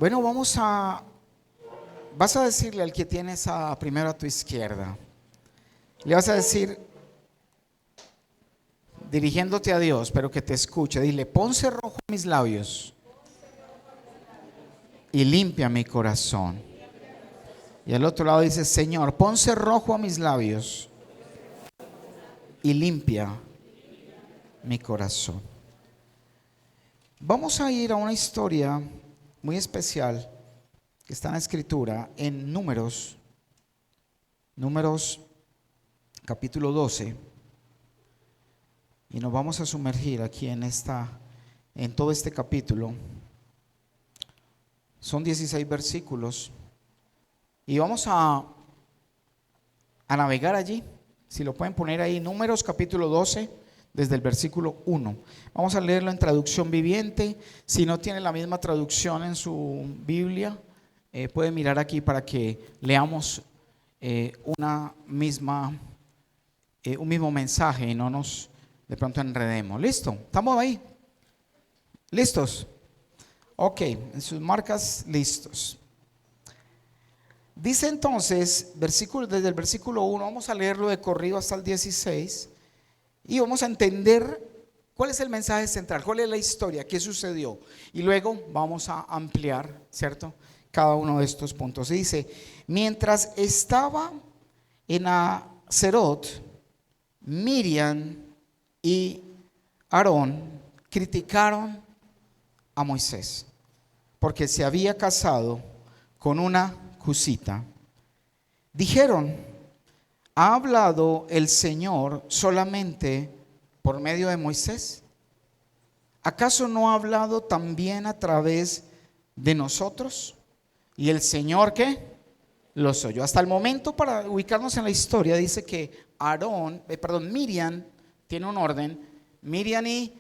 Bueno, vas a decirle al que tienes primero a tu izquierda, le vas a decir, dirigiéndote a Dios, pero que te escuche, dile, pon cerrojo a mis labios y limpia mi corazón. Y al otro lado dice, Señor, pon cerrojo a mis labios y limpia mi corazón. Vamos a ir a una historia muy especial que está en la Escritura, en Números capítulo 12, y nos vamos a sumergir aquí en todo este capítulo. Son 16 versículos y vamos a navegar allí. Si lo pueden poner ahí, Números capítulo 12, desde el versículo 1. Vamos a leerlo en traducción viviente. Si no tiene la misma traducción en su Biblia, puede mirar aquí para que leamos un mismo mensaje y no nos de pronto enredemos. ¿Listo? ¿Estamos ahí? ¿Listos? Ok, en sus marcas, listos. Dice entonces, desde el versículo 1, vamos a leerlo de corrido hasta el 16 y vamos a entender cuál es el mensaje central, cuál es la historia, qué sucedió. Y luego vamos a ampliar, ¿cierto?, cada uno de estos puntos. Dice, mientras estaba en Aserot, Miriam y Aarón criticaron a Moisés porque se había casado con una cusita. Dijeron, ¿ha hablado el Señor solamente por medio de Moisés? ¿Acaso no ha hablado también a través de nosotros? ¿Y el Señor qué? Los oyó. Hasta el momento, para ubicarnos en la historia, dice que Miriam tiene un orden. Miriam y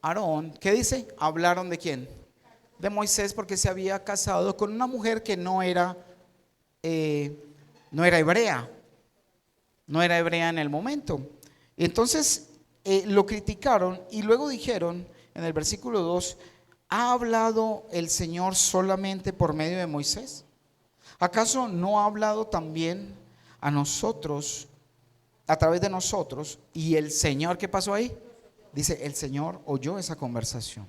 Aarón, ¿qué dice? Hablaron ¿de quién? De Moisés, porque se había casado con una mujer que no era hebrea. No era hebrea en el momento. Entonces lo criticaron y luego dijeron en el versículo 2, ¿ha hablado el Señor solamente por medio de Moisés? ¿Acaso no ha hablado también a nosotros, a través de nosotros? Y el Señor, ¿qué pasó ahí? Dice, el Señor oyó esa conversación.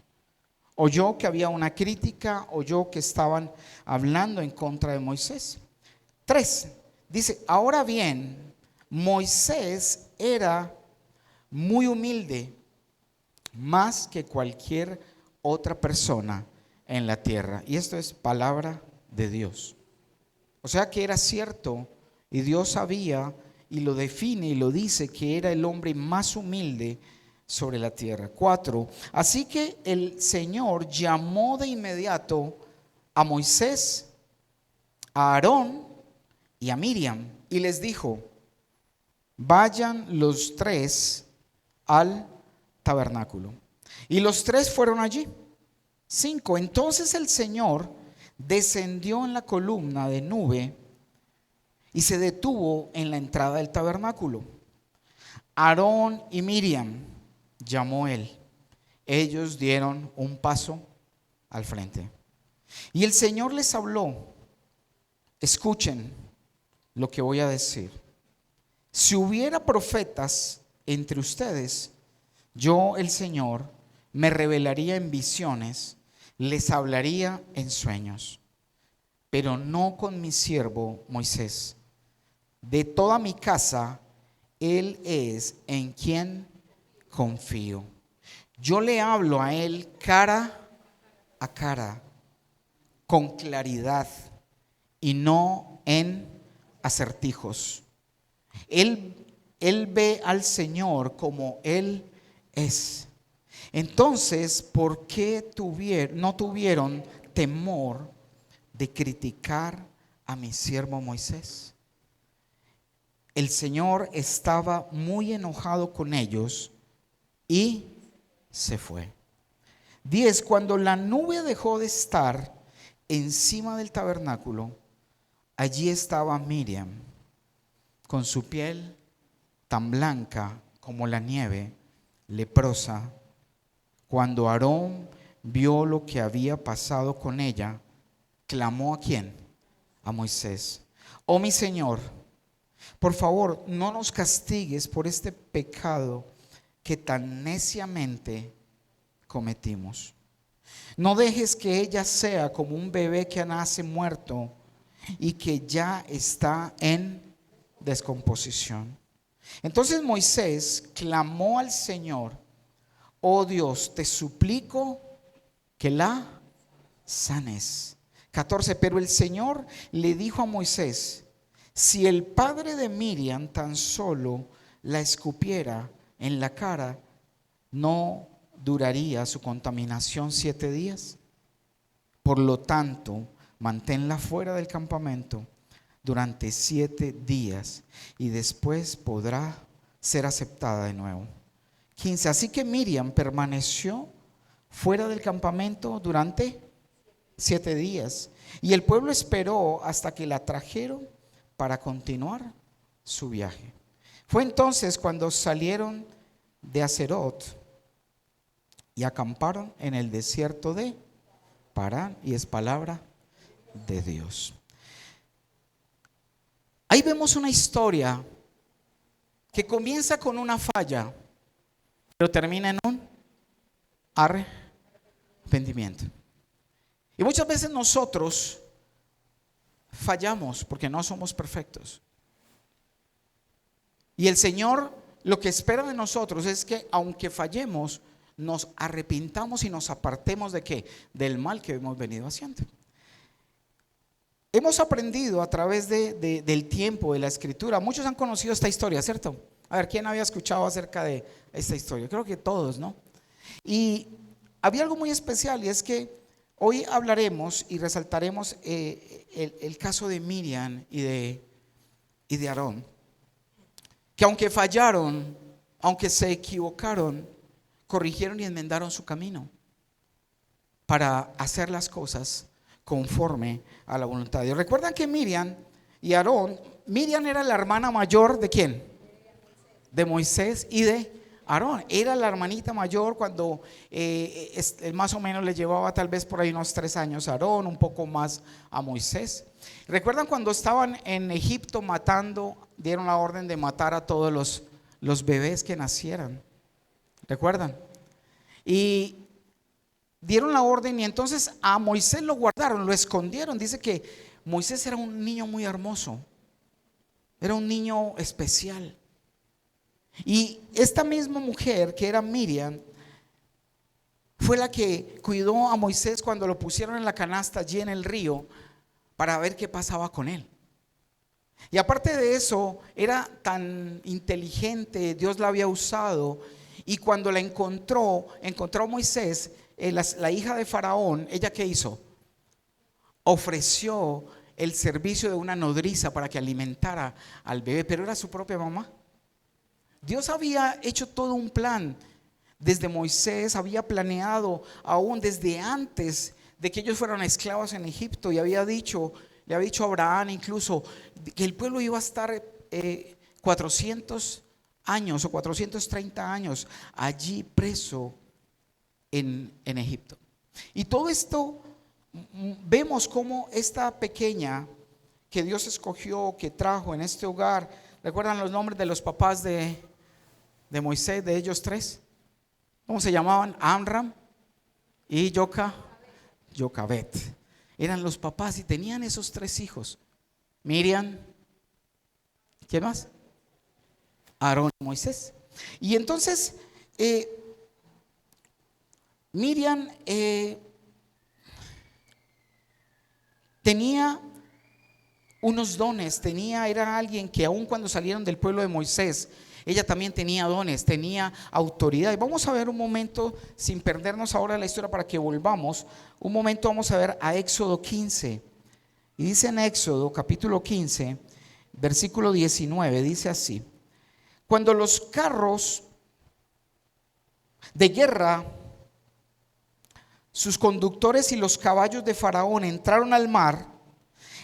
Oyó que había una crítica, oyó que estaban hablando en contra de Moisés. 3, dice, ahora bien, Moisés era muy humilde, más que cualquier otra persona en la tierra. Y esto es palabra de Dios. O sea que era cierto, y Dios sabía y lo define y lo dice, que era el hombre más humilde sobre la tierra. 4, así que el Señor llamó de inmediato a Moisés, a Aarón y a Miriam y les dijo, vayan los 3 al tabernáculo. Y los 3 fueron allí. 5, entonces el Señor descendió en la columna de nube y se detuvo en la entrada del tabernáculo. Aarón y Miriam llamó él. Ellos dieron un paso al frente. Y el Señor les habló, escuchen lo que voy a decir. Si hubiera profetas entre ustedes, yo, el Señor, me revelaría en visiones, les hablaría en sueños, pero no con mi siervo Moisés. De toda mi casa, él es en quien confío. Yo le hablo a él cara a cara, con claridad y no en acertijos. Él ve al Señor como Él es. Entonces, ¿por qué no tuvieron temor de criticar a mi siervo Moisés? El Señor estaba muy enojado con ellos y se fue. 10, cuando la nube dejó de estar encima del tabernáculo, allí estaba Miriam, con su piel tan blanca como la nieve, leprosa. Cuando Aarón vio lo que había pasado con ella, clamó ¿a quién? A Moisés: oh mi Señor, por favor, no nos castigues por este pecado que tan neciamente cometimos. No dejes que ella sea como un bebé que nace muerto y que ya está en descomposición. Entonces Moisés clamó al Señor: oh Dios, te suplico que la sanes. 14. Pero el Señor le dijo a Moisés: si el padre de Miriam tan solo la escupiera en la cara, ¿no duraría su contaminación 7 días? Por lo tanto, manténla fuera del campamento durante 7 días y después podrá ser aceptada de nuevo. 15. Así que Miriam permaneció fuera del campamento durante 7 días y el pueblo esperó hasta que la trajeron para continuar su viaje. Fue entonces cuando salieron de Hazerot y acamparon en el desierto de Parán, y es palabra de Dios. Ahí vemos una historia que comienza con una falla, pero termina en un arrepentimiento. Y muchas veces nosotros fallamos porque no somos perfectos. Y el Señor lo que espera de nosotros es que aunque fallemos, nos arrepintamos y nos apartemos ¿de qué? Del mal que hemos venido haciendo. Hemos aprendido a través del tiempo, de la escritura. Muchos han conocido esta historia, ¿cierto? A ver, ¿quién había escuchado acerca de esta historia? Creo que todos, ¿no? Y había algo muy especial, y es que hoy hablaremos y resaltaremos el caso de Miriam y de Aarón, que aunque fallaron, aunque se equivocaron, corrigieron y enmendaron su camino para hacer las cosas conforme a la voluntad de Dios. ¿Recuerdan que Miriam y Aarón, Miriam era la hermana mayor de quién? De Moisés y de Aarón. Era la hermanita mayor cuando más o menos le llevaba tal vez por ahí unos 3 años a Aarón, un poco más a Moisés. ¿Recuerdan cuando estaban en Egipto dieron la orden de matar a todos los bebés que nacieran? ¿Recuerdan? Y dieron la orden y entonces a Moisés lo guardaron, lo escondieron. Dice que Moisés era un niño muy hermoso, era un niño especial. Y esta misma mujer que era Miriam fue la que cuidó a Moisés cuando lo pusieron en la canasta allí en el río para ver qué pasaba con él. Y aparte de eso, era tan inteligente, Dios la había usado. Y cuando la encontró a Moisés, la hija de Faraón, ¿ella qué hizo? Ofreció el servicio de una nodriza para que alimentara al bebé, pero era su propia mamá. Dios había hecho todo un plan. Desde Moisés había planeado aún desde antes de que ellos fueran esclavos en Egipto, y le había dicho a Abraham incluso que el pueblo iba a estar 400 años o 430 años allí preso en Egipto. Y todo esto vemos como esta pequeña que Dios escogió, que trajo en este hogar. ¿Recuerdan los nombres de los papás de Moisés, de ellos 3? ¿Cómo se llamaban? Amram y Jocabet. Eran los papás y tenían esos 3 hijos. Miriam, ¿qué más? Aarón y Moisés. Y entonces Miriam tenía unos dones, era alguien que aun cuando salieron del pueblo de Moisés, ella también tenía dones, tenía autoridad. Y vamos a ver un momento, sin perdernos ahora la historia, para que volvamos un momento, vamos a ver a Éxodo 15. Y dice en Éxodo capítulo 15, versículo 19, dice así: cuando los carros de guerra, sus conductores y los caballos de Faraón entraron al mar,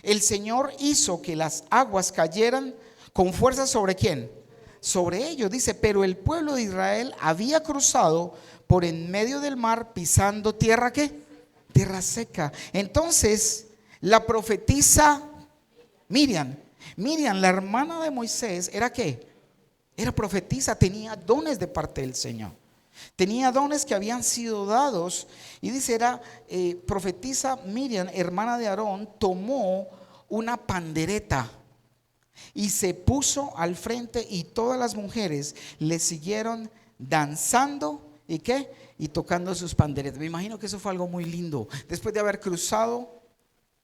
el Señor hizo que las aguas cayeran con fuerza ¿sobre quién? Sobre ellos. Dice, pero el pueblo de Israel había cruzado por en medio del mar pisando tierra ¿qué? Tierra seca. Entonces La profetisa Miriam. Miriam, la hermana de Moisés, ¿era qué? Era profetisa, tenía dones de parte del Señor. Tenía dones que habían sido dados. Y dice, era profetisa Miriam, hermana de Aarón, tomó una pandereta y se puso al frente, y todas las mujeres le siguieron danzando y qué, y tocando sus panderetas. Me imagino que eso fue algo muy lindo. Después de haber cruzado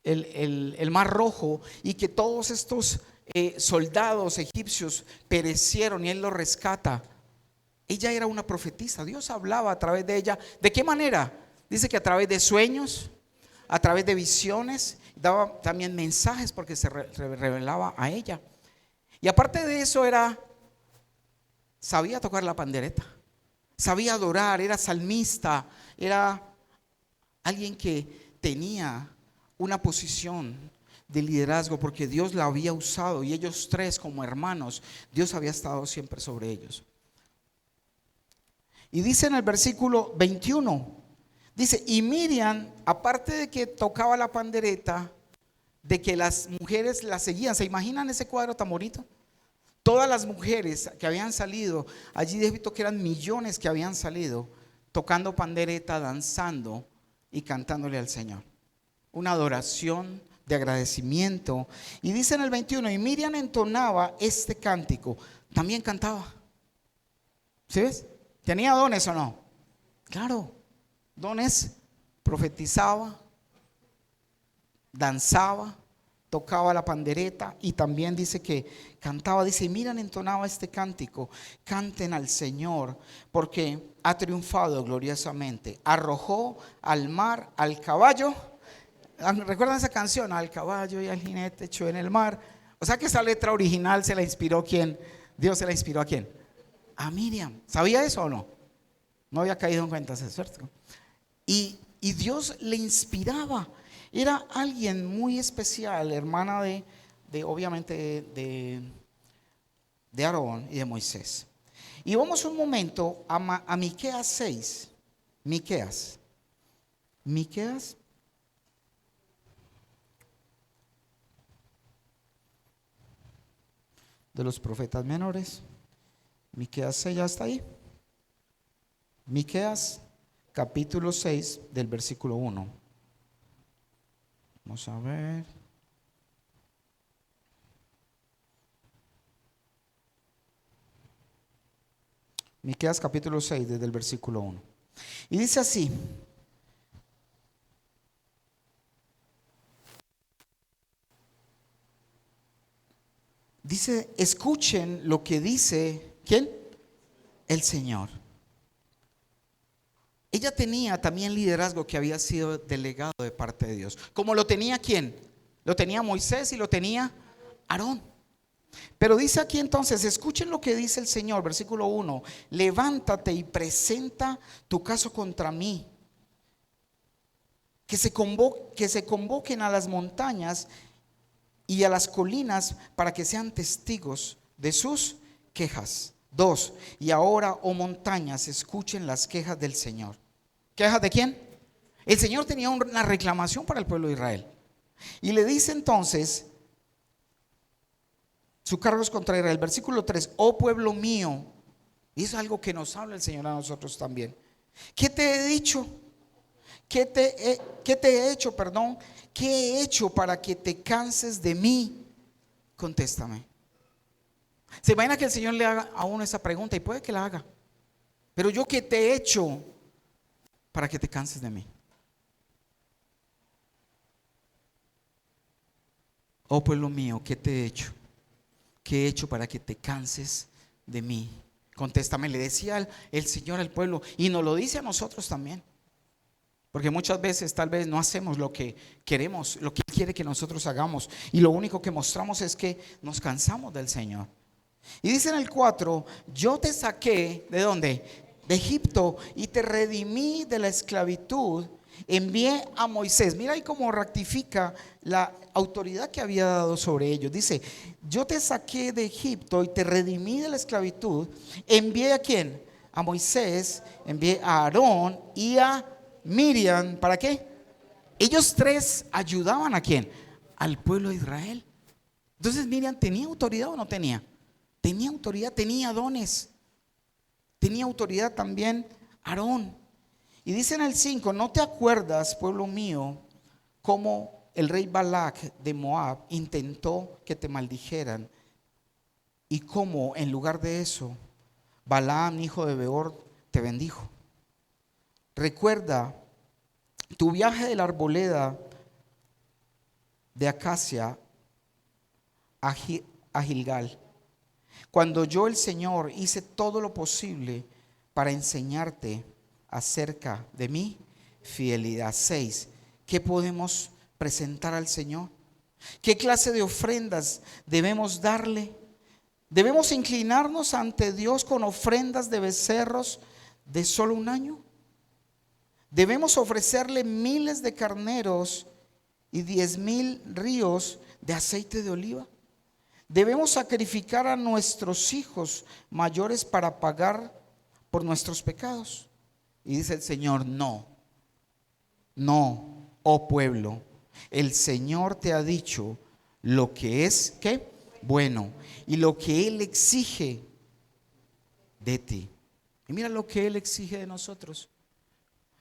el Mar Rojo y que todos estos soldados egipcios perecieron y él los rescata. Ella era una profetisa. Dios hablaba a través de ella. ¿De qué manera? Dice que a través de sueños, a través de visiones, daba también mensajes porque se revelaba a ella. Y aparte de eso sabía tocar la pandereta, sabía adorar, era salmista, era alguien que tenía una posición de liderazgo porque Dios la había usado, y ellos tres como hermanos, Dios había estado siempre sobre ellos. Y dice en el versículo 21, dice, y Miriam, aparte de que tocaba la pandereta, de que las mujeres la seguían. ¿Se imaginan ese cuadro tan bonito? Todas las mujeres que habían salido allí de Egipto, que eran millones que habían salido, tocando pandereta, danzando y cantándole al Señor. Una adoración de agradecimiento. Y dice en el 21, y Miriam entonaba este cántico. También cantaba. ¿Sí ves? ¿Tenía dones o no? Claro, dones. Profetizaba, danzaba, tocaba la pandereta, y también dice que cantaba. Dice, y Miriam entonaba este cántico: canten al Señor, porque ha triunfado gloriosamente. Arrojó al mar al caballo. ¿Recuerdan esa canción? Al caballo y al jinete echó en el mar. O sea que esa letra original se la inspiró ¿quién? Dios se la inspiró ¿a quién? A Miriam. ¿Sabía eso o no? No había caído en cuenta, ¿es cierto? Y Dios le inspiraba. Era alguien muy especial, hermana de obviamente de Aarón y de Moisés. Y vamos un momento a Miqueas 6. Miqueas de los profetas menores. Miqueas 6, ya está ahí. Miqueas capítulo 6 del versículo 1. Vamos a ver. Miqueas capítulo 6 desde el versículo 1. Y dice así: dice, escuchen lo que dice ¿quién? El Señor. Ella tenía también liderazgo que había sido delegado de parte de Dios. ¿Cómo lo tenía quién? Lo tenía Moisés y lo tenía Aarón. Pero dice aquí entonces, escuchen lo que dice el Señor, versículo 1: levántate y presenta tu caso contra mí. Que se convoquen a las montañas y a las colinas para que sean testigos de sus quejas. 2. Y ahora, oh montañas, escuchen las quejas del Señor. ¿Quejas de quién? El Señor tenía una reclamación para el pueblo de Israel. Y le dice entonces, su cargo es contra Israel. Versículo 3: oh pueblo mío. Y es algo que nos habla el Señor a nosotros también. ¿Qué te he dicho? ¿Qué te he hecho, perdón? ¿Qué he hecho para que te canses de mí? Contéstame. Se imagina que el Señor le haga a uno esa pregunta, y puede que la haga. Pero yo, ¿qué te he hecho para que te canses de mí? Oh pueblo mío, ¿qué te he hecho? ¿Qué he hecho para que te canses de mí? Contéstame, le decía el Señor al pueblo, y nos lo dice a nosotros también. Porque muchas veces tal vez no hacemos lo que queremos, lo que Él quiere que nosotros hagamos, y lo único que mostramos es que nos cansamos del Señor. Y dice en el 4: yo te saqué, ¿de dónde? De Egipto, y te redimí de la esclavitud. Envié a Moisés. Mira ahí cómo rectifica la autoridad que había dado sobre ellos. Dice, yo te saqué de Egipto y te redimí de la esclavitud. Envié ¿a quién? A Moisés, envié a Aarón y a Miriam. ¿Para qué? Ellos tres ayudaban ¿a quién? Al pueblo de Israel. Entonces Miriam, ¿tenía autoridad o no tenía? Tenía autoridad, tenía dones. Tenía autoridad también Aarón. Y dice en el 5, ¿no te acuerdas, pueblo mío, cómo el rey Balac de Moab intentó que te maldijeran? Y cómo en lugar de eso, Balaam, hijo de Beor, te bendijo. Recuerda tu viaje de la arboleda de Acacia a Gilgal, cuando yo, el Señor, hice todo lo posible para enseñarte acerca de mi fidelidad. 6. ¿Qué podemos presentar al Señor? ¿Qué clase de ofrendas debemos darle? ¿Debemos inclinarnos ante Dios con ofrendas de becerros de solo un año? ¿Debemos ofrecerle miles de carneros y 10,000 ríos de aceite de oliva? ¿Debemos sacrificar a nuestros hijos mayores para pagar por nuestros pecados? Y dice el Señor, no, oh pueblo, el Señor te ha dicho lo que es, ¿qué? Bueno, y lo que Él exige de ti. Y mira lo que Él exige de nosotros.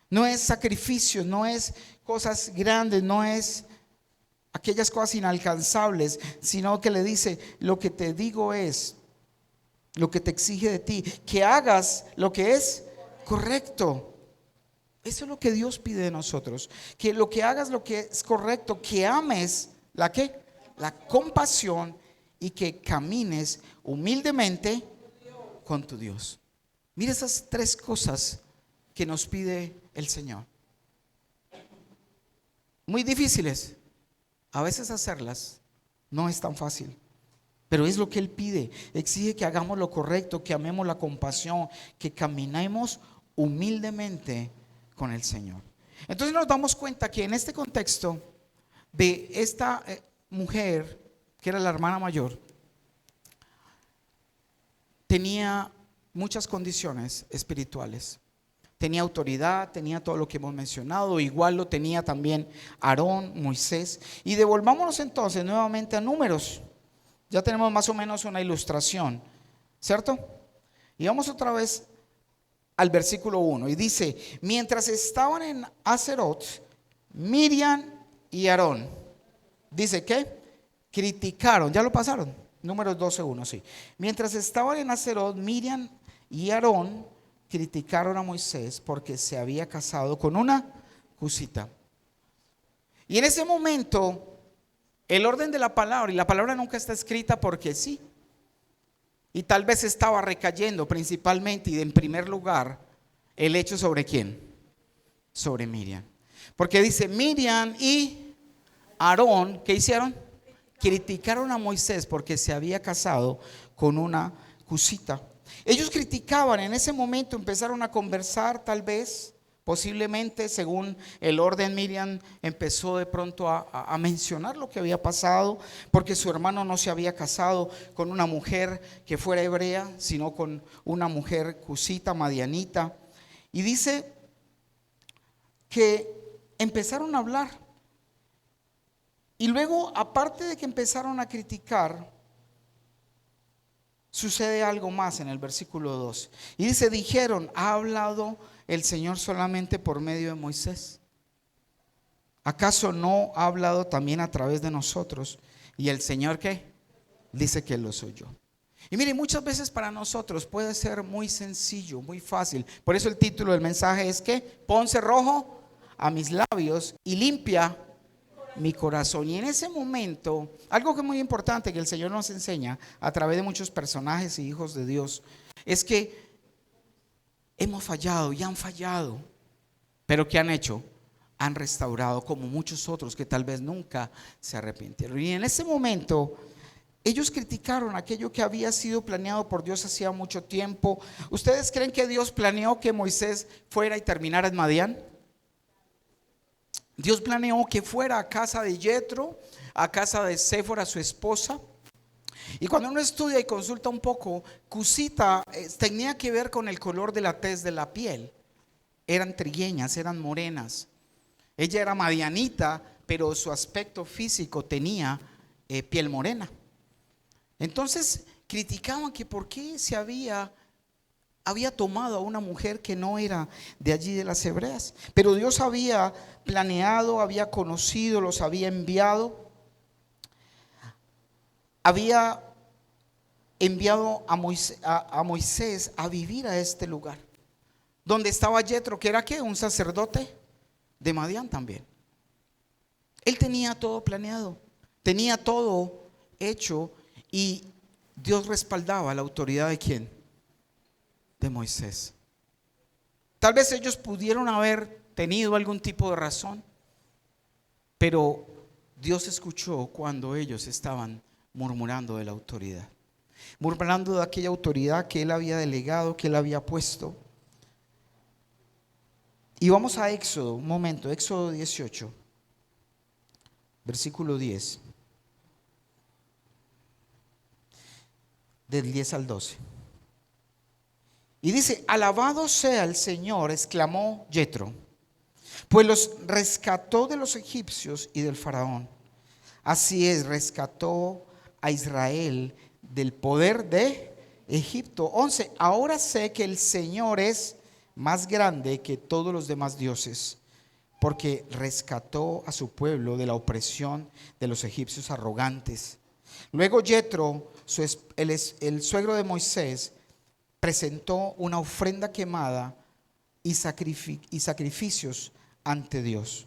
No es sacrificio, no es cosas grandes, no es aquellas cosas inalcanzables, sino que le dice, lo que te digo es, lo que te exige de ti, que hagas lo que es correcto. Eso es lo que Dios pide de nosotros, que lo que hagas lo que es correcto, que ames la ¿qué? La compasión y que camines humildemente con tu Dios. Mira esas tres cosas que nos pide el Señor. Muy difíciles. A veces hacerlas no es tan fácil, pero es lo que Él pide. Exige que hagamos lo correcto, que amemos la compasión, que caminemos humildemente con el Señor. Entonces nos damos cuenta que en este contexto de esta mujer, que era la hermana mayor, tenía muchas condiciones espirituales. Tenía autoridad, tenía todo lo que hemos mencionado, igual lo tenía también Aarón, Moisés. Y devolvámonos entonces nuevamente a Números. Ya tenemos más o menos una ilustración, ¿cierto? Y vamos otra vez al versículo 1 y dice, mientras estaban en Aserot, Miriam y Aarón, dice que criticaron, ya lo pasaron, Números 12:1, sí. Mientras estaban en Aserot, Miriam y Aarón criticaron a Moisés porque se había casado con una cusita. Y en ese momento, el orden de la palabra, y la palabra nunca está escrita porque sí, y tal vez estaba recayendo principalmente y en primer lugar el hecho sobre quién, sobre Miriam. Porque dice Miriam y Aarón, ¿qué hicieron? Criticaron a Moisés porque se había casado con una cusita. Ellos criticaban, en ese momento empezaron a conversar, tal vez, posiblemente, según el orden. Miriam empezó de pronto a mencionar lo que había pasado, porque su hermano no se había casado con una mujer que fuera hebrea, sino con una mujer cusita, madianita. Y dice que empezaron a hablar. Y luego, aparte de que empezaron a criticar, sucede algo más en el versículo 2. Y dice, dijeron, ¿ha hablado el Señor solamente por medio de Moisés? ¿Acaso no ha hablado también a través de nosotros? ¿Y el Señor qué? Dice que lo soy yo. Y mire, muchas veces para nosotros puede ser muy sencillo, muy fácil. Por eso el título del mensaje es que pon cerrojo a mis labios y limpia mi corazón. Y en ese momento, algo que es muy importante que el Señor nos enseña a través de muchos personajes y hijos de Dios, es que hemos fallado y han fallado, pero ¿qué han hecho? Han restaurado, como muchos otros que tal vez nunca se arrepintieron. Y en ese momento ellos criticaron aquello que había sido planeado por Dios hacía mucho tiempo. ¿Ustedes creen que Dios planeó que Moisés fuera y terminara en Madián? Dios planeó que fuera a casa de Yetro, a casa de Séfora, su esposa. Y cuando uno estudia y consulta un poco, cusita tenía que ver con el color de la tez de la piel. Eran trigueñas, eran morenas. Ella era madianita, pero su aspecto físico tenía piel morena. Entonces criticaban que por qué se había tomado a una mujer que no era de allí de las hebreas. Pero Dios había planeado, había conocido, los había enviado. Había enviado a Moisés a vivir a este lugar, donde estaba Jetro, que era ¿qué? Un sacerdote de Madián también. Él tenía todo planeado, tenía todo hecho, y Dios respaldaba la autoridad ¿de quién? De Moisés. Tal vez ellos pudieron haber tenido algún tipo de razón, pero Dios escuchó cuando ellos estaban murmurando de la autoridad, murmurando de aquella autoridad que Él había delegado, que Él había puesto. Y vamos a Éxodo, un momento, Éxodo 18, versículo 10, del 10 al 12. Y dice: alabado sea el Señor, exclamó Jetro, pues los rescató de los egipcios y del faraón. Así es, rescató a Israel del poder de Egipto. 11. Ahora sé que el Señor es más grande que todos los demás dioses, porque rescató a su pueblo de la opresión de los egipcios arrogantes. Luego Jetro, el suegro de Moisés, presentó una ofrenda quemada y sacrificios ante Dios.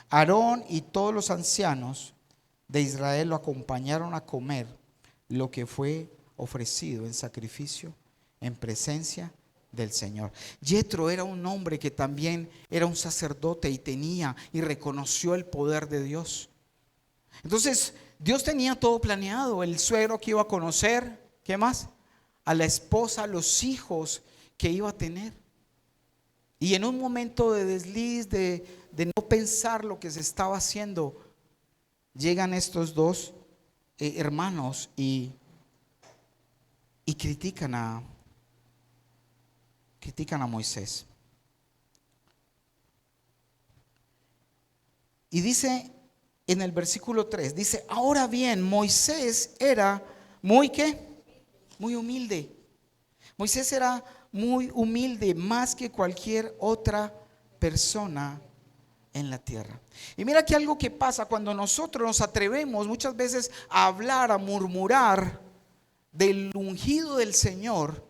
Aarón y todos los ancianos de Israel lo acompañaron a comer lo que fue ofrecido en sacrificio en presencia del Señor. Jetro era un hombre que también era un sacerdote y tenía y reconoció el poder de Dios. Entonces Dios tenía todo planeado, el suegro que iba a conocer, ¿qué más? A la esposa, a los hijos que iba a tener. Y en un momento de desliz, de no pensar lo que se estaba haciendo, llegan estos dos hermanos y critican a Moisés. Y dice en el versículo 3, dice: ahora bien, Moisés era muy ¿qué? Muy humilde. Moisés era muy humilde, más que cualquier otra persona en la tierra. Y mira que algo que pasa cuando nosotros nos atrevemos muchas veces a hablar, a murmurar del ungido del Señor.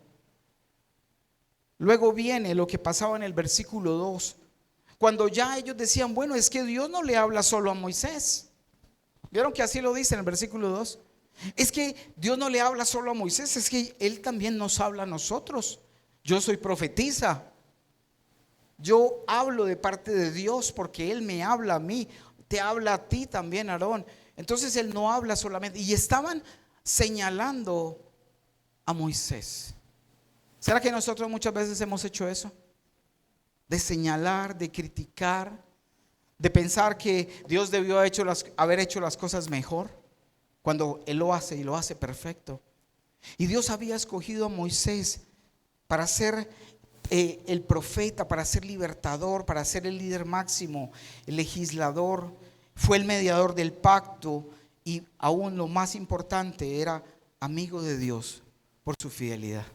Luego viene lo que pasaba en el versículo 2, cuando ya ellos decían: bueno, es que Dios no le habla solo a Moisés. ¿Vieron que así lo dice en el versículo 2? Es que Dios no le habla solo a Moisés, es que Él también nos habla a nosotros. Yo soy profetisa, yo hablo de parte de Dios porque Él me habla a mí, te habla a ti también, Aarón. Entonces Él no habla solamente. Y estaban señalando a Moisés. ¿Será que nosotros muchas veces hemos hecho eso? De señalar, de criticar, de pensar que Dios debió haber hecho las cosas mejor, cuando Él lo hace y lo hace perfecto. Y Dios había escogido a Moisés para ser el profeta, para ser libertador, para ser el líder máximo, el legislador. Fue el mediador del pacto y aún lo más importante, era amigo de Dios por su fidelidad.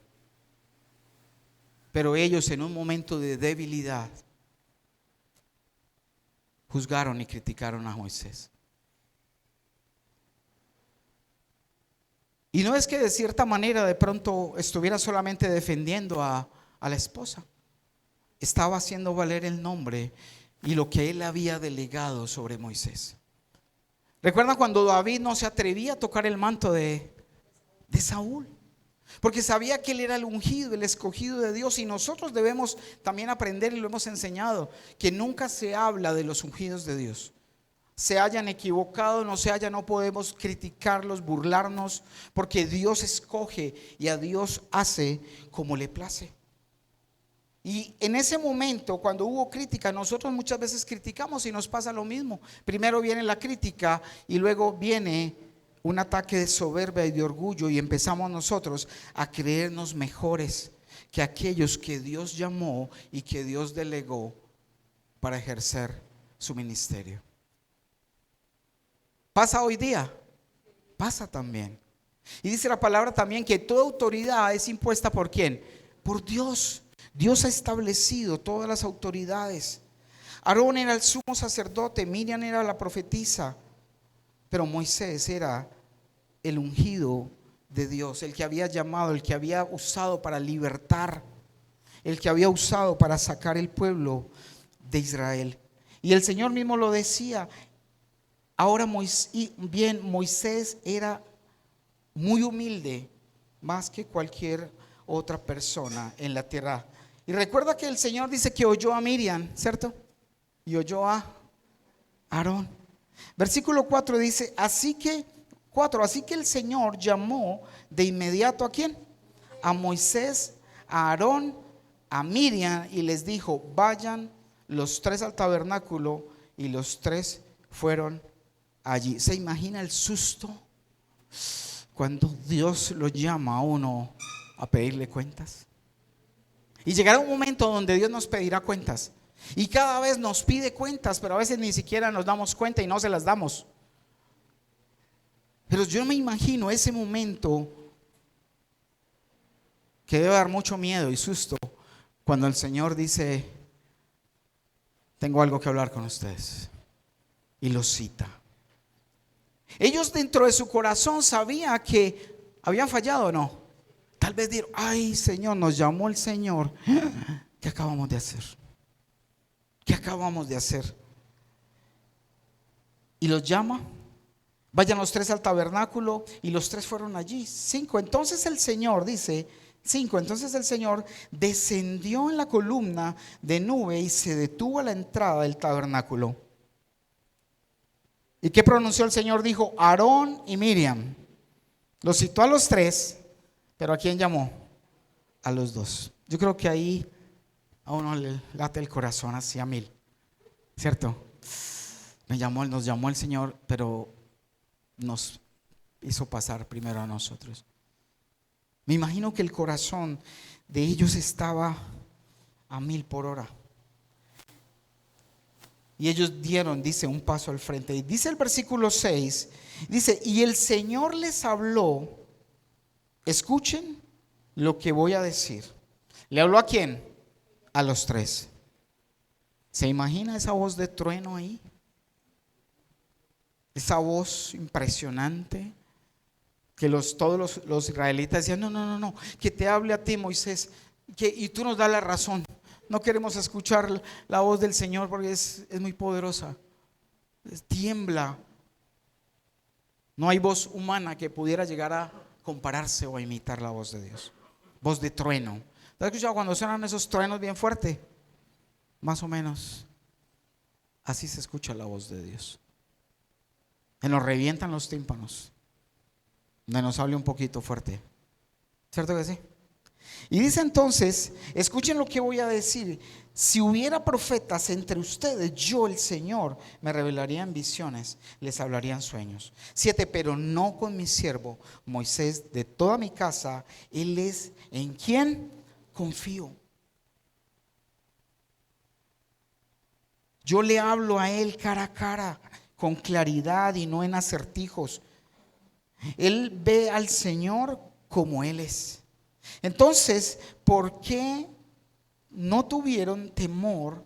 Pero ellos, en un momento de debilidad, juzgaron y criticaron a Moisés. Y no es que de cierta manera de pronto estuviera solamente defendiendo a la esposa. Estaba haciendo valer el nombre y lo que él había delegado sobre Moisés. ¿Recuerdan cuando David no se atrevía a tocar el manto de Saúl? Porque sabía que él era el ungido, el escogido de Dios. Y nosotros debemos también aprender, y lo hemos enseñado, que nunca se habla de los ungidos de Dios. Se hayan equivocado, no podemos criticarlos, burlarnos, porque Dios escoge y a Dios hace como le place. Y en ese momento, cuando hubo crítica, nosotros muchas veces criticamos y nos pasa lo mismo. Primero viene la crítica y luego viene un ataque de soberbia y de orgullo, y empezamos nosotros a creernos mejores que aquellos que Dios llamó y que Dios delegó para ejercer su ministerio. ¿Pasa hoy día? Pasa también. Y dice la palabra también que toda autoridad es impuesta ¿por quién? Por Dios. Dios ha establecido todas las autoridades. Aarón era el sumo sacerdote, Miriam era la profetisa, pero Moisés era el ungido de Dios, el que había llamado, el que había usado para libertar, el que había usado para sacar el pueblo de Israel. Y el Señor mismo lo decía. Ahora Moisés era muy humilde, más que cualquier otra persona en la tierra. Y recuerda que el Señor dice que oyó a Miriam, ¿cierto? Y oyó a Aarón. Versículo 4 dice, así que el Señor llamó de inmediato ¿a quién? A Moisés, a Aarón, a Miriam, y les dijo, vayan los tres al tabernáculo, y los tres fueron allí. ¿Se imagina el susto cuando Dios lo llama a uno a pedirle cuentas? Y llegará un momento donde Dios nos pedirá cuentas, y cada vez nos pide cuentas, pero a veces ni siquiera nos damos cuenta y no se las damos. Pero yo me imagino ese momento que debe dar mucho miedo y susto cuando el Señor dice, tengo algo que hablar con ustedes, y los cita. Ellos dentro de su corazón sabían que habían fallado o no. Tal vez dijeron, ay Señor, nos llamó el Señor. ¿Qué acabamos de hacer? ¿Qué acabamos de hacer? Y los llama. Vayan los tres al tabernáculo, y los tres fueron allí. 5. Entonces el Señor dice, 5. Entonces el Señor descendió en la columna de nube y se detuvo a la entrada del tabernáculo. ¿Y qué pronunció el Señor? Dijo, Aarón y Miriam. Los citó a los tres, pero ¿a quién llamó? A los dos. Yo creo que ahí a uno le late el corazón hacia 1000, ¿cierto? Nos llamó el Señor, pero nos hizo pasar primero a nosotros. Me imagino que el corazón de ellos estaba a 1000 por hora. Y ellos dieron, dice, un paso al frente. Y dice el versículo 6, dice, y el Señor les habló. Escuchen lo que voy a decir. ¿Le habló a quién? A los tres. ¿Se imagina esa voz de trueno ahí? Esa voz impresionante que todos los israelitas decían, no, que te hable a ti, Moisés, y tú nos das la razón. No queremos escuchar la voz del Señor porque es muy poderosa. Tiembla. No hay voz humana que pudiera llegar a compararse o a imitar la voz de Dios. Voz de trueno. ¿Te has escuchado cuando suenan esos truenos bien fuerte? Más o menos. Así se escucha la voz de Dios. Que nos revientan los tímpanos. Donde nos hable un poquito fuerte. ¿Cierto que sí? Y dice entonces, escuchen lo que voy a decir. Si hubiera profetas entre ustedes, yo el Señor me revelaría en visiones, les hablaría en sueños. 7, pero no con mi siervo Moisés, de toda mi casa, él es en quien confío. Yo le hablo a él cara a cara, con claridad y no en acertijos. Él ve al Señor como él es. Entonces, ¿por qué no tuvieron temor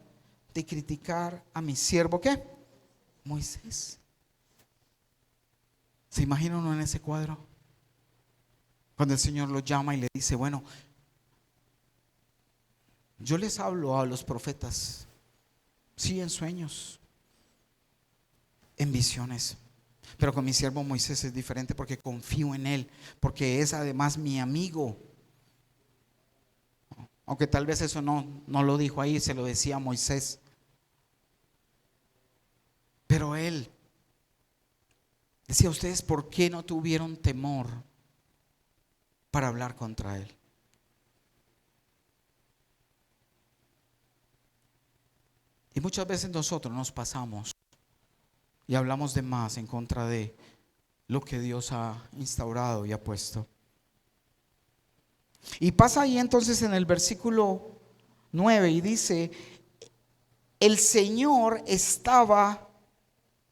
de criticar a mi siervo qué? Moisés. ¿Se imagina uno en ese cuadro? Cuando el Señor lo llama y le dice, bueno, yo les hablo a los profetas, sí, en sueños, en visiones, pero con mi siervo Moisés es diferente porque confío en él, porque es además mi amigo. Aunque tal vez eso no lo dijo ahí, se lo decía a Moisés. Pero él decía, ustedes, ¿por qué no tuvieron temor para hablar contra él? Y muchas veces nosotros nos pasamos y hablamos de más en contra de lo que Dios ha instaurado y ha puesto. Y pasa ahí entonces en el versículo 9 y dice, el Señor estaba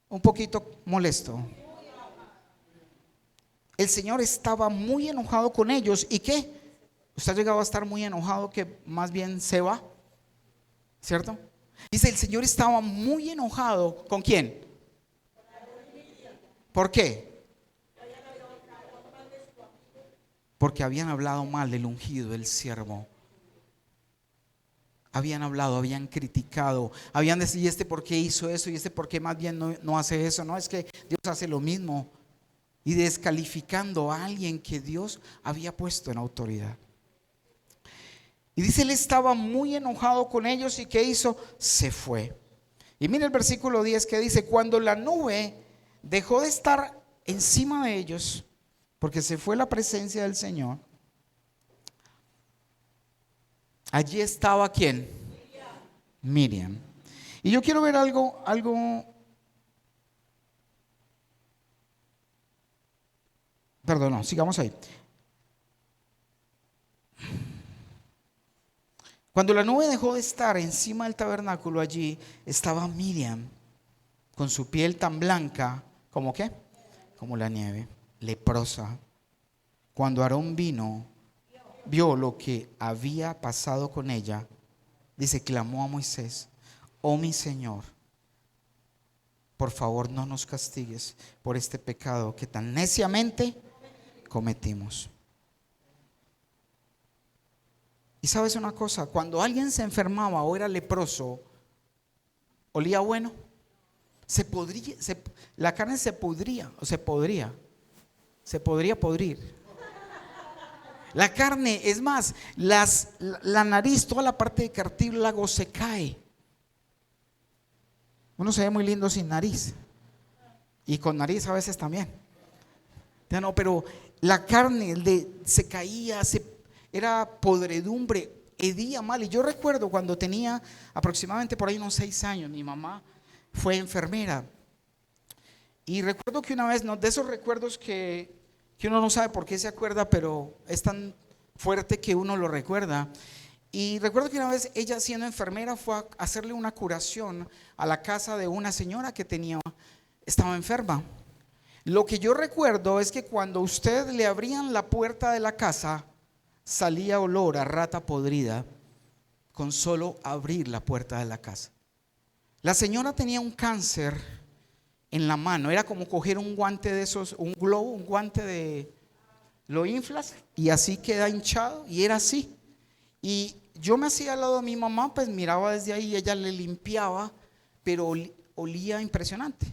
un poquito molesto. El Señor estaba muy enojado con ellos. ¿Y qué? Usted ha llegado a estar muy enojado que más bien se va, ¿cierto? Dice, el Señor estaba muy enojado. ¿Con quién? ¿Por qué? Porque habían hablado mal del ungido, del siervo. Habían hablado, habían criticado, habían decidido, ¿y este por qué hizo eso? ¿Y este por qué más bien no hace eso? No, es que Dios hace lo mismo. Y descalificando a alguien que Dios había puesto en autoridad. Y dice, él estaba muy enojado con ellos. ¿Y qué hizo? Se fue. Y mira el versículo 10 que dice, cuando la nube dejó de estar encima de ellos, porque se fue la presencia del Señor, allí estaba ¿quién? Miriam. Y yo quiero ver algo. Perdón, no, sigamos ahí. Cuando la nube dejó de estar encima del tabernáculo, allí estaba Miriam con su piel tan blanca, ¿como qué? Como la nieve, leprosa. Cuando Aarón vio lo que había pasado con ella, dice, clamó a Moisés, oh mi Señor, por favor no nos castigues por este pecado que tan neciamente cometimos. Y sabes una cosa, cuando alguien se enfermaba o era leproso, olía bueno, la carne se podría podrir. La carne, es más, la nariz, toda la parte de cartílago se cae. Uno se ve muy lindo sin nariz, y con nariz a veces también. Ya no, pero la carne se caía, era podredumbre, hedía mal. Y yo recuerdo cuando tenía aproximadamente por ahí unos 6 años, mi mamá fue enfermera. Y recuerdo que una vez, de esos recuerdos que uno no sabe por qué se acuerda, pero es tan fuerte que uno lo recuerda. Y recuerdo que una vez ella, siendo enfermera, fue a hacerle una curación a la casa de una señora que estaba enferma. Lo que yo recuerdo es que cuando usted le abrían la puerta de la casa, salía olor a rata podrida con solo abrir la puerta de la casa. La señora tenía un cáncer en la mano, era como coger un guante de esos, un globo, un guante de, lo inflas y así queda hinchado, y era así. Y yo me hacía al lado de mi mamá, pues miraba desde ahí, ella le limpiaba, pero olía impresionante.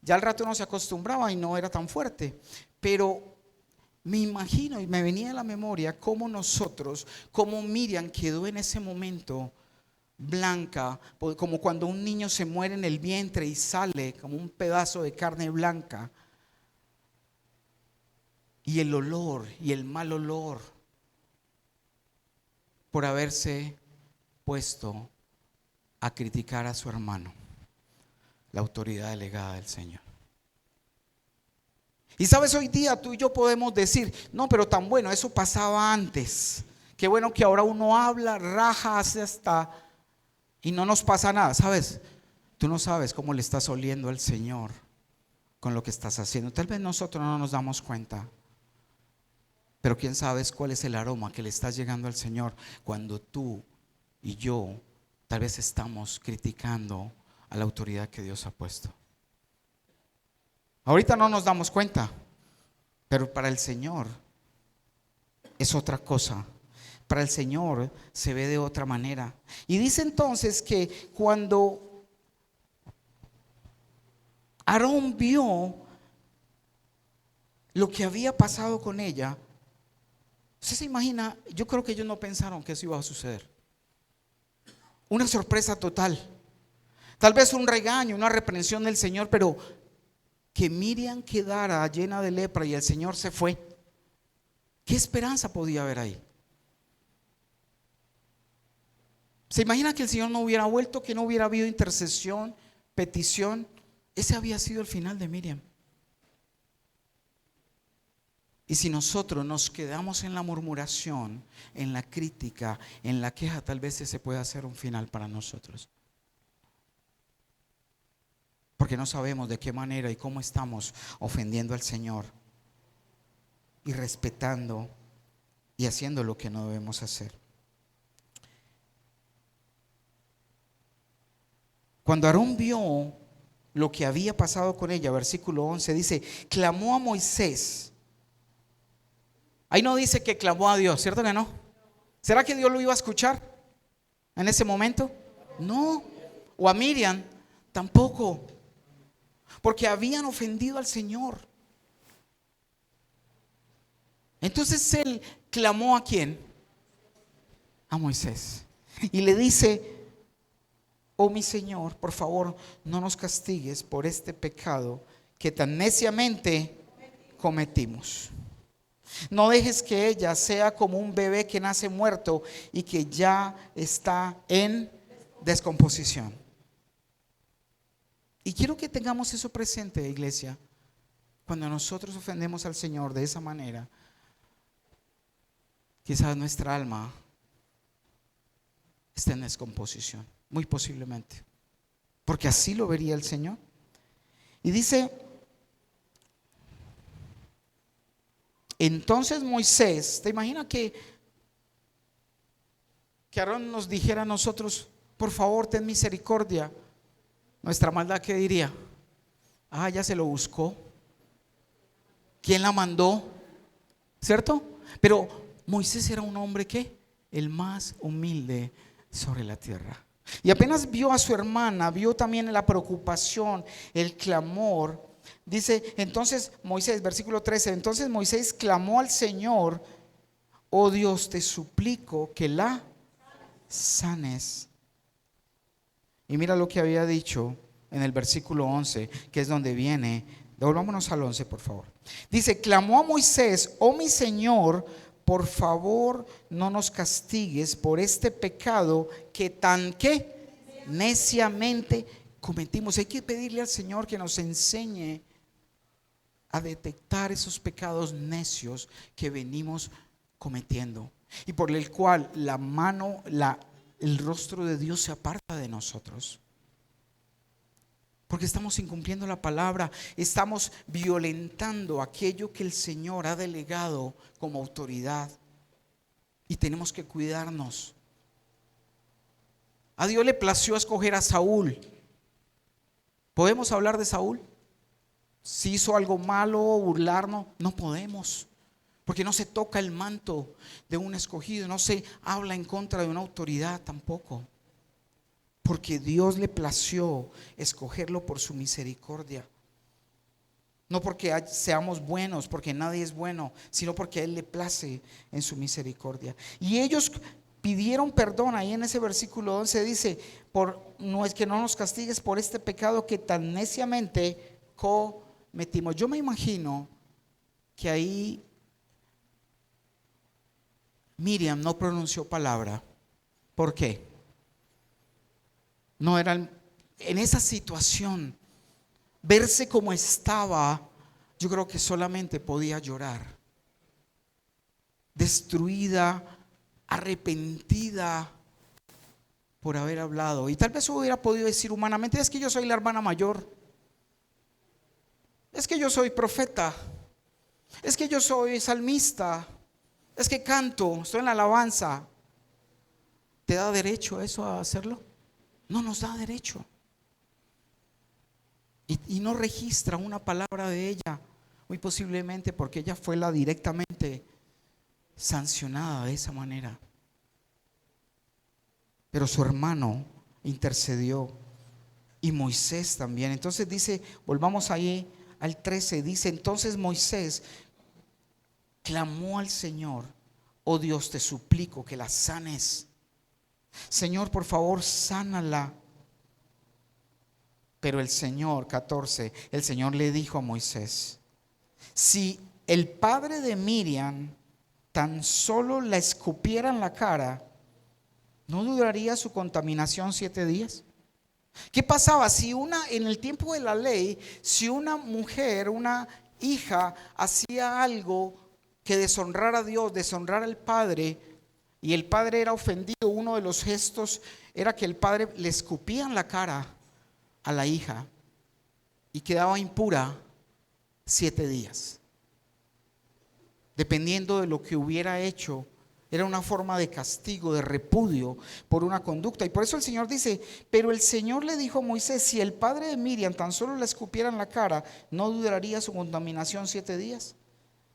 Ya al rato uno se acostumbraba y no era tan fuerte, pero me imagino y me venía a la memoria cómo Miriam quedó en ese momento blanca, como cuando un niño se muere en el vientre y sale como un pedazo de carne blanca. Y el olor y el mal olor por haberse puesto a criticar a su hermano, la autoridad delegada del Señor. Y sabes, hoy día tú y yo podemos decir, no, pero tan bueno, eso pasaba antes. Qué bueno que ahora uno habla, raja, hace hasta y no nos pasa nada. ¿Sabes? Tú no sabes cómo le estás oliendo al Señor con lo que estás haciendo. Tal vez nosotros no nos damos cuenta, pero quién sabe cuál es el aroma que le está llegando al Señor cuando tú y yo tal vez estamos criticando a la autoridad que Dios ha puesto. Ahorita no nos damos cuenta, pero para el Señor es otra cosa. Para el Señor se ve de otra manera. Y dice entonces que cuando Aarón vio lo que había pasado con ella, usted se imagina, yo creo que ellos no pensaron que eso iba a suceder. Una sorpresa total. Tal vez un regaño, una reprensión del Señor, pero que Miriam quedara llena de lepra y el Señor se fue. ¿Qué esperanza podía haber ahí? ¿Se imagina que el Señor no hubiera vuelto, que no hubiera habido intercesión, petición? Ese había sido el final de Miriam. Y si nosotros nos quedamos en la murmuración, en la crítica, en la queja, tal vez ese pueda ser un final para nosotros. porque no sabemos de qué manera y cómo estamos ofendiendo al Señor y respetando y haciendo lo que no debemos hacer. Cuando Aarón vio lo que había pasado con ella, versículo 11 dice, clamó a Moisés. Ahí no dice que clamó a Dios, ¿cierto que no? ¿Será que Dios lo iba a escuchar en ese momento? No. O a Miriam tampoco, porque habían ofendido al Señor. Entonces él clamó ¿a quién? A Moisés. Y le dice, oh mi Señor, por favor, no nos castigues por este pecado que tan neciamente cometimos. No dejes que ella sea como un bebé que nace muerto y que ya está en descomposición. Y quiero que tengamos eso presente, iglesia. Cuando nosotros ofendemos al Señor de esa manera, quizás nuestra alma está en descomposición, muy posiblemente, porque así lo vería el Señor. Y dice, entonces Moisés, ¿te imaginas que Aarón nos dijera a nosotros, por favor, ten misericordia? Nuestra maldad, ¿qué diría? Ah, ya se lo buscó. ¿Quién la mandó? ¿Cierto? Pero Moisés era un hombre que el más humilde sobre la tierra. Y apenas vio a su hermana, vio también la preocupación, el clamor. Dice entonces Moisés, versículo 13, entonces Moisés clamó al Señor, oh Dios, te suplico que la sanes. Y mira lo que había dicho en el versículo 11, que es donde viene. Devolvámonos al 11, por favor. Dice, clamó a Moisés, oh mi Señor, por favor no nos castigues por este pecado que tan que neciamente cometimos. Hay que pedirle al Señor que nos enseñe a detectar esos pecados necios que venimos cometiendo y por el cual la mano, el rostro de Dios se aparta de nosotros. Porque estamos incumpliendo la palabra, estamos violentando aquello que el Señor ha delegado como autoridad. Y tenemos que cuidarnos. A Dios le plació escoger a Saúl. ¿Podemos hablar de Saúl? Si hizo algo malo, burlarnos, no podemos. Porque no se toca el manto de un escogido, no se habla en contra de una autoridad tampoco. Porque Dios le plació escogerlo por su misericordia. No porque seamos buenos, porque nadie es bueno, sino porque a Él le place en su misericordia. Y ellos pidieron perdón. Ahí en ese versículo 11 dice, no es que no nos castigues por este pecado que tan neciamente cometimos. Yo me imagino que ahí Miriam no pronunció palabra. ¿Por qué? No era en esa situación, verse como estaba, yo creo que solamente podía llorar, destruida, arrepentida por haber hablado. Y tal vez hubiera podido decir humanamente, es que yo soy la hermana mayor, es que yo soy profeta, es que yo soy salmista, es que canto, estoy en la alabanza. ¿Te da derecho eso a hacerlo? No nos da derecho. Y no registra una palabra de ella, muy posiblemente porque ella fue la directamente sancionada de esa manera. Pero su hermano intercedió y Moisés también. Entonces dice, volvamos ahí al 13, dice, entonces Moisés clamó al Señor, oh Dios, te suplico que la sanes. Señor, por favor, sánala. Pero el Señor, 14, el Señor le dijo a Moisés, si el padre de Miriam tan solo la escupiera en la cara, ¿no duraría su contaminación 7 días? ¿Qué pasaba si en el tiempo de la ley, si una mujer, una hija, hacía algo que deshonrara a Dios, deshonrara al padre, y el padre era ofendido, uno de los gestos era que el padre le escupía en la cara a la hija? y quedaba impura 7 días. Dependiendo de lo que hubiera hecho, era una forma de castigo, de repudio por una conducta. Y por eso el Señor dice, pero el Señor le dijo a Moisés, si el padre de Miriam tan solo le escupiera en la cara, ¿no duraría su contaminación 7 días?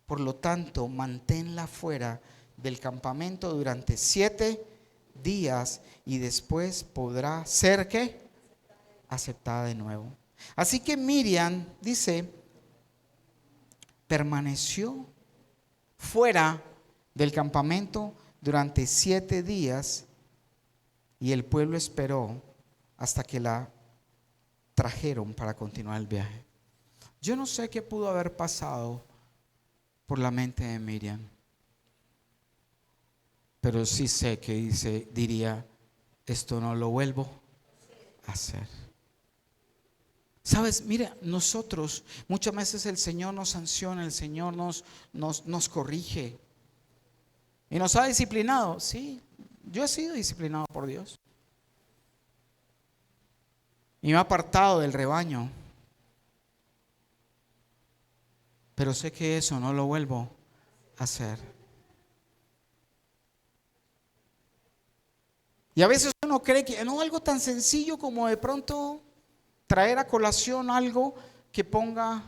Por lo tanto, manténla fuera del campamento durante 7 días y después podrá ser, ¿qué? Aceptada de nuevo. Así que Miriam, dice, permaneció fuera del campamento durante 7 días y el pueblo esperó hasta que la trajeron para continuar el viaje. Yo no sé qué pudo haber pasado por la mente de Miriam, pero sí sé que diría, esto no lo vuelvo a hacer. Sabes, mira, nosotros muchas veces el Señor nos sanciona, el Señor nos corrige y nos ha disciplinado. Sí, yo he sido disciplinado por Dios y me ha apartado del rebaño, pero sé que eso no lo vuelvo a hacer. Y a veces uno cree que no, algo tan sencillo como de pronto traer a colación algo que ponga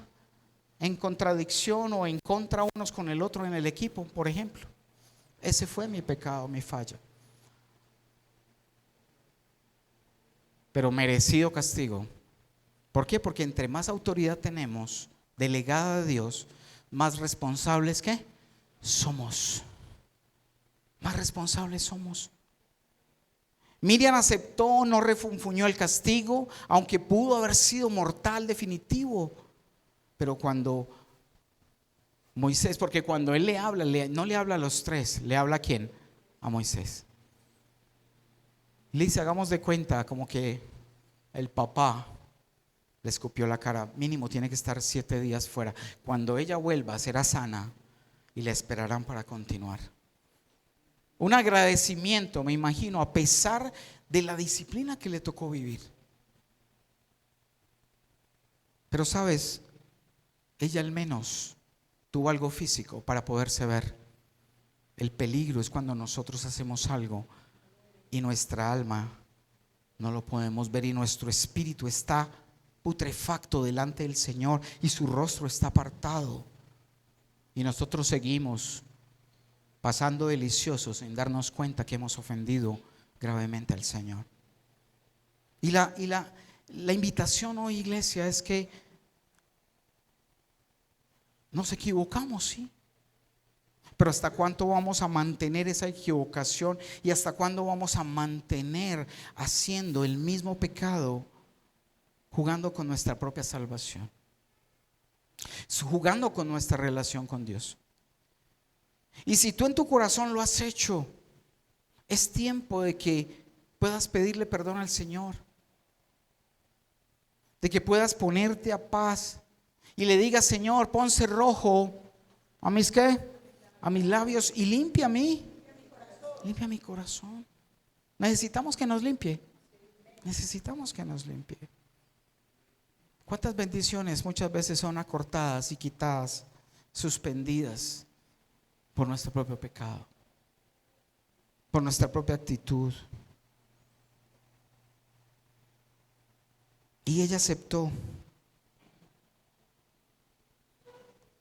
en contradicción o en contra unos con el otro en el equipo, por ejemplo. Ese fue mi pecado, mi falla. Pero merecido castigo. ¿Por qué? Porque entre más autoridad tenemos, delegada de Dios, más responsables ¿qué? Somos. Más responsables somos. Miriam aceptó, no refunfuñó el castigo, aunque pudo haber sido mortal definitivo. Pero cuando Moisés, porque cuando él le habla, no le habla a los 3, le habla ¿a quién? A Moisés. Le dice, hagamos de cuenta como que el papá le escupió la cara, mínimo tiene que estar 7 días fuera. Cuando ella vuelva será sana y la esperarán para continuar. Un agradecimiento, me imagino, a pesar de la disciplina que le tocó vivir. Pero sabes, ella al menos tuvo algo físico para poderse ver. El peligro es cuando nosotros hacemos algo y nuestra alma no lo podemos ver y nuestro espíritu está putrefacto delante del Señor y su rostro está apartado. Y nosotros seguimos pasando deliciosos sin darnos cuenta que hemos ofendido gravemente al Señor. Y la invitación hoy, iglesia, es que nos equivocamos, sí. Pero ¿hasta cuánto vamos a mantener esa equivocación? ¿Y hasta cuándo vamos a mantener haciendo el mismo pecado, jugando con nuestra propia salvación, jugando con nuestra relación con Dios? Y si tú en tu corazón lo has hecho, es tiempo de que puedas pedirle perdón al Señor, de que puedas ponerte a paz y le digas, Señor, pon cerrojo a mis ¿qué? A mis labios y limpia mi corazón. Necesitamos que nos limpie. Necesitamos que nos limpie. ¿Cuántas bendiciones muchas veces son acortadas y quitadas, suspendidas por nuestro propio pecado, por nuestra propia actitud? Y ella aceptó.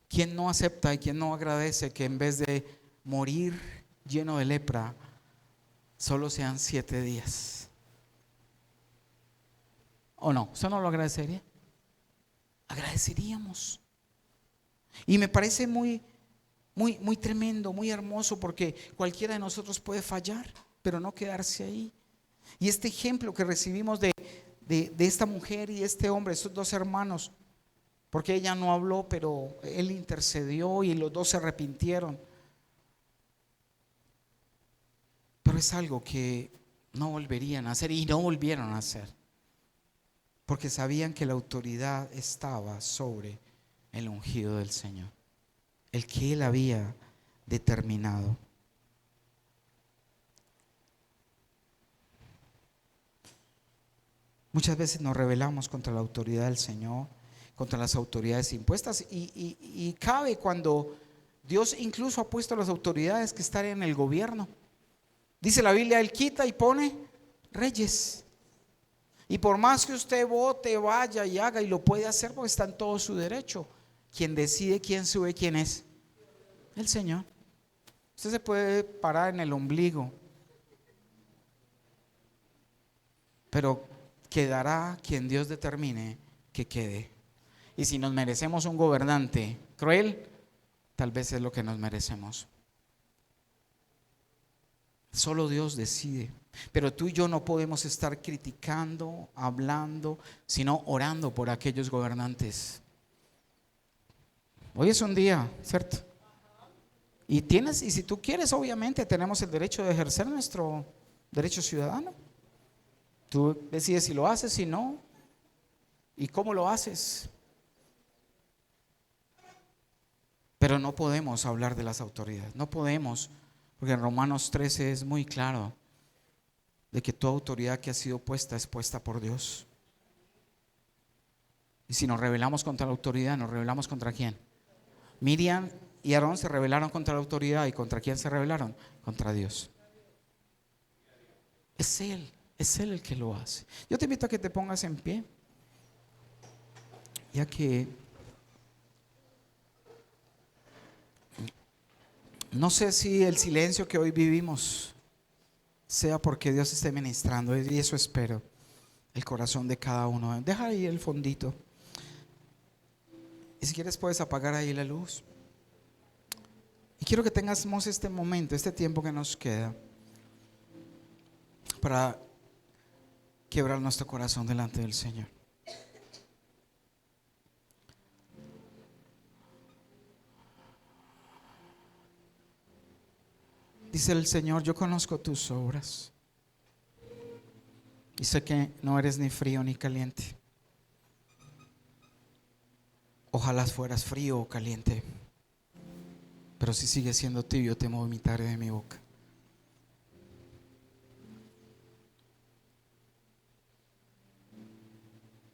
¿Quién no acepta y quién no agradece que en vez de morir lleno de lepra, solo sean 7 días? ¿O no? ¿Eso no lo agradecería? Agradeceríamos. Y me parece muy tremendo, muy hermoso, porque cualquiera de nosotros puede fallar, pero no quedarse ahí. Y este ejemplo que recibimos de esta mujer y este hombre, estos 2 hermanos, porque ella no habló, pero él intercedió y los 2 se arrepintieron. Pero es algo que no volverían a hacer y no volvieron a hacer, porque sabían que la autoridad estaba sobre el ungido del Señor, el que él había determinado. Muchas veces nos rebelamos contra la autoridad del Señor, contra las autoridades impuestas. Y cabe cuando Dios incluso ha puesto a las autoridades que están en el gobierno. Dice la Biblia, Él quita y pone reyes. Y por más que usted vote, vaya y haga, y lo puede hacer porque está en todo su derecho. Quien decide quién sube, quién es el Señor. Usted se puede parar en el ombligo, pero quedará quien Dios determine que quede. Y si nos merecemos un gobernante cruel, tal vez es lo que nos merecemos. Solo Dios decide. Pero tú y yo no podemos estar criticando, hablando, sino orando por aquellos gobernantes. Hoy es un día, ¿cierto? Y si tú quieres, obviamente tenemos el derecho de ejercer nuestro derecho ciudadano. Tú decides si lo haces, si no, y cómo lo haces. Pero no podemos hablar de las autoridades, no podemos, porque en Romanos 13 es muy claro de que toda autoridad que ha sido puesta es puesta por Dios. Y si nos rebelamos contra la autoridad, ¿nos rebelamos contra quién? Miriam y Aarón se rebelaron contra la autoridad. ¿Y contra quién se rebelaron? Contra Dios. Es Él el que lo hace. Yo te invito a que te pongas en pie, ya que no sé si el silencio que hoy vivimos sea porque Dios esté ministrando, y eso espero, el corazón de cada uno. Deja ahí el fondito, y si quieres puedes apagar ahí la luz. Y quiero que tengamos este momento, este tiempo que nos queda, para quebrar nuestro corazón delante del Señor. Dice el Señor: yo conozco tus obras y sé que no eres ni frío ni caliente. Ojalá fueras frío o caliente, pero si sigues siendo tibio, te vomitaré de mi boca.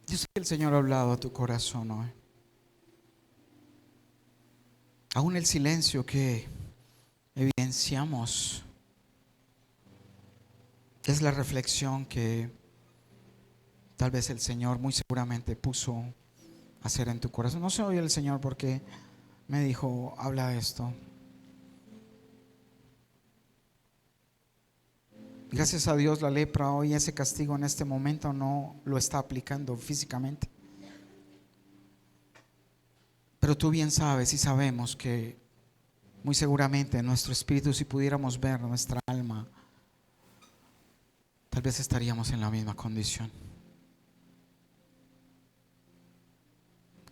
Yo sé que el Señor ha hablado a tu corazón hoy. Aún el silencio que evidenciamos es la reflexión que tal vez el Señor muy seguramente puso a hacer en tu corazón. No se oye el Señor porque me dijo: habla de esto. Gracias a Dios la lepra hoy, ese castigo en este momento no lo está aplicando físicamente. Pero tú bien sabes y sabemos que muy seguramente nuestro espíritu, si pudiéramos ver nuestra alma, tal vez estaríamos en la misma condición.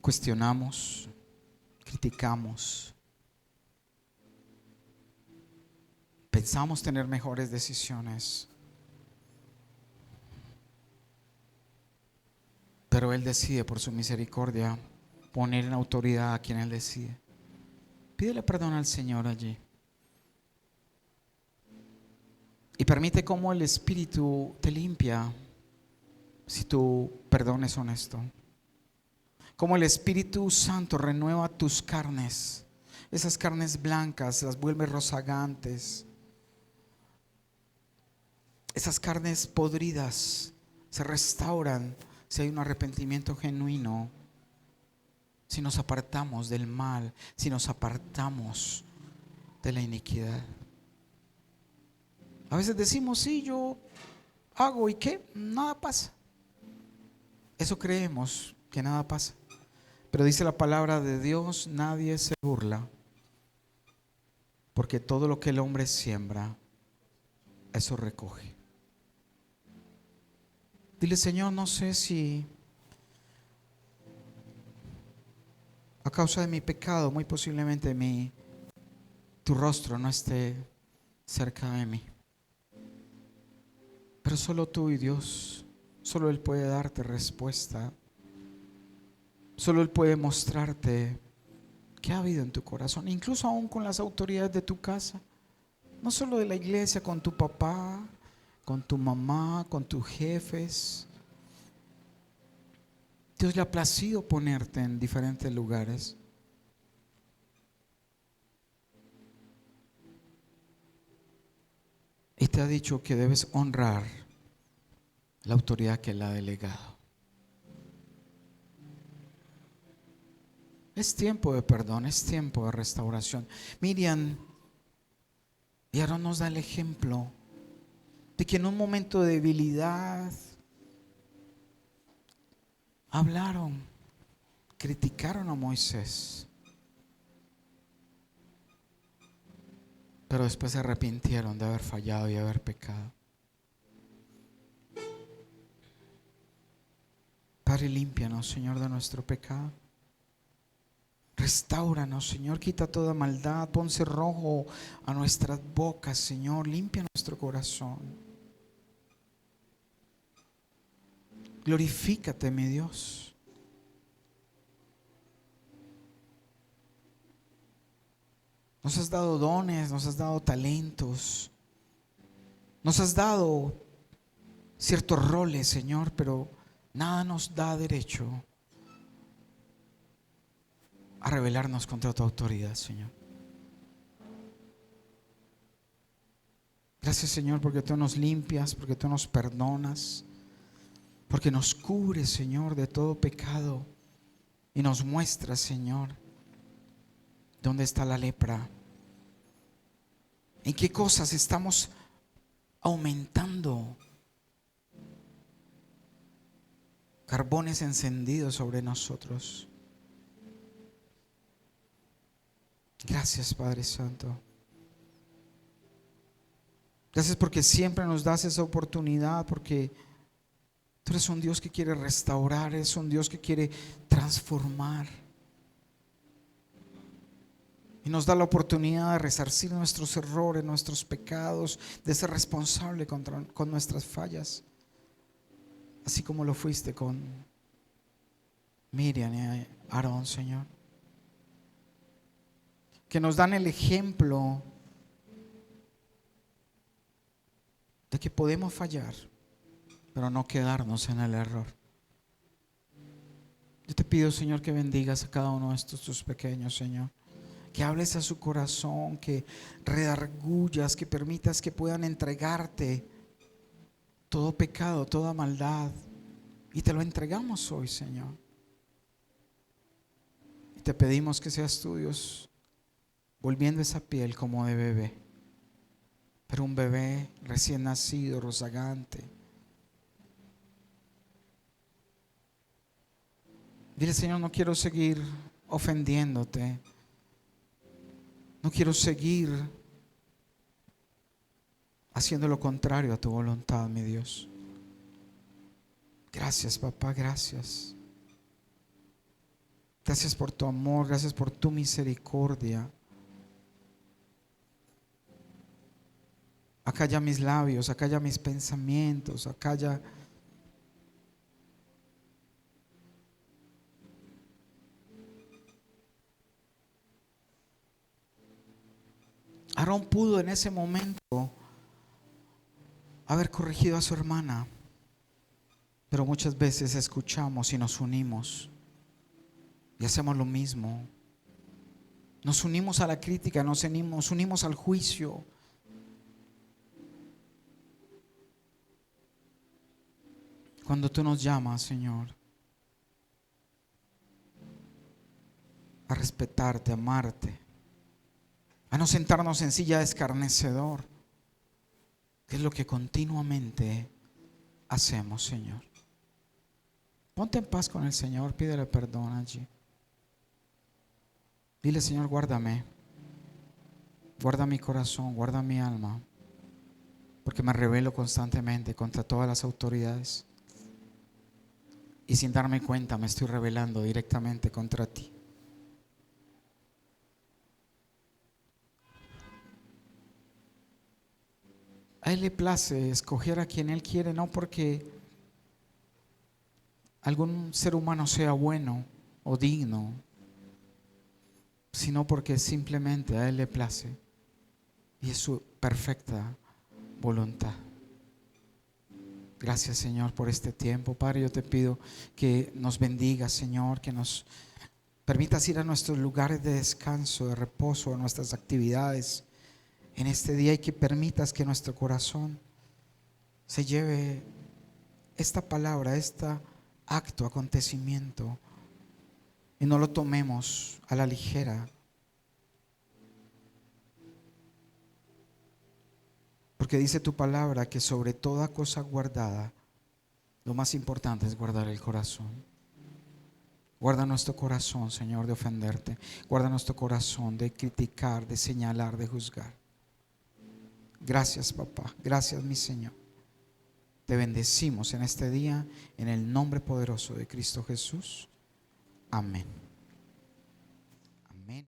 Cuestionamos, criticamos, pensamos tener mejores decisiones, pero Él decide por su misericordia poner en autoridad a quien Él decide. Pídele perdón al Señor allí y permite cómo el Espíritu te limpia si tu perdón es honesto. Como el Espíritu Santo renueva tus carnes, esas carnes blancas las vuelve rozagantes. Esas carnes podridas se restauran si hay un arrepentimiento genuino, si nos apartamos del mal, si nos apartamos de la iniquidad. A veces decimos: sí, yo hago, ¿y qué? Nada pasa. Eso creemos, que nada pasa. Pero dice la palabra de Dios: nadie se burla, porque todo lo que el hombre siembra, eso recoge. Dile: Señor, no sé si a causa de mi pecado, muy posiblemente tu rostro no esté cerca de mí. Pero solo tú y Dios, solo Él puede darte respuesta. Solo Él puede mostrarte qué ha habido en tu corazón, incluso aún con las autoridades de tu casa. No solo de la iglesia, con tu papá, con tu mamá, con tus jefes. Dios le ha placido ponerte en diferentes lugares. Y te ha dicho que debes honrar la autoridad que Él ha delegado. Es tiempo de perdón, es tiempo de restauración. Miriam y Aarón nos da el ejemplo de que en un momento de debilidad hablaron, criticaron a Moisés, pero después se arrepintieron de haber fallado y haber pecado. Padre, límpianos, Señor, de nuestro pecado. Restáuranos, Señor, quita toda maldad, pon cerrojo a nuestras bocas, Señor, limpia nuestro corazón. Glorifícate, mi Dios. Nos has dado dones, nos has dado talentos, nos has dado ciertos roles, Señor, pero nada nos da derecho a rebelarnos contra tu autoridad, Señor. Gracias, Señor, porque tú nos limpias, porque tú nos perdonas, porque nos cubres, Señor, de todo pecado y nos muestras, Señor, dónde está la lepra, en qué cosas estamos aumentando carbones encendidos sobre nosotros. Gracias, Padre Santo. Gracias porque siempre nos das esa oportunidad, porque tú eres un Dios que quiere restaurar, eres un Dios que quiere transformar. Y nos da la oportunidad de resarcir nuestros errores, nuestros pecados, de ser responsable con nuestras fallas, así como lo fuiste con Miriam y Aarón, Señor. Que nos dan el ejemplo de que podemos fallar, pero no quedarnos en el error. Yo te pido, Señor, que bendigas a cada uno de estos tus pequeños, Señor. Que hables a su corazón, que redargullas, que permitas que puedan entregarte todo pecado, toda maldad. Y te lo entregamos hoy, Señor. Y te pedimos que seas tú, Dios, volviendo esa piel como de bebé, pero un bebé recién nacido, rozagante. Dile, Señor, no quiero seguir ofendiéndote, no quiero seguir haciendo lo contrario a tu voluntad, mi Dios. Gracias, papá, gracias. Gracias por tu amor, gracias por tu misericordia. Acalla mis labios, acalla mis pensamientos, acalla Aarón pudo en ese momento haber corregido a su hermana, pero muchas veces escuchamos y nos unimos y hacemos lo mismo. Nos unimos a la crítica, nos unimos al juicio. Cuando tú nos llamas, Señor, a respetarte, a amarte, a no sentarnos en silla de escarnecedor, que es lo que continuamente hacemos, Señor. Ponte en paz con el Señor, pídele perdón allí. Dile, Señor, guárdame, guarda mi corazón, guarda mi alma, porque me rebelo constantemente contra todas las autoridades. Y sin darme cuenta me estoy rebelando directamente contra ti. A Él le place escoger a quien Él quiere, no porque algún ser humano sea bueno o digno, sino porque simplemente a Él le place y es su perfecta voluntad. Gracias, Señor, por este tiempo. Padre, yo te pido que nos bendiga, Señor, que nos permitas ir a nuestros lugares de descanso, de reposo, a nuestras actividades en este día, y que permitas que nuestro corazón se lleve esta palabra, este acto, acontecimiento, y no lo tomemos a la ligera, porque dice tu palabra que sobre toda cosa guardada, lo más importante es guardar el corazón. Guarda nuestro corazón, Señor, de ofenderte. Guarda nuestro corazón de criticar, de señalar, de juzgar. Gracias, papá. Gracias, mi Señor. Te bendecimos en este día, en el nombre poderoso de Cristo Jesús. Amén.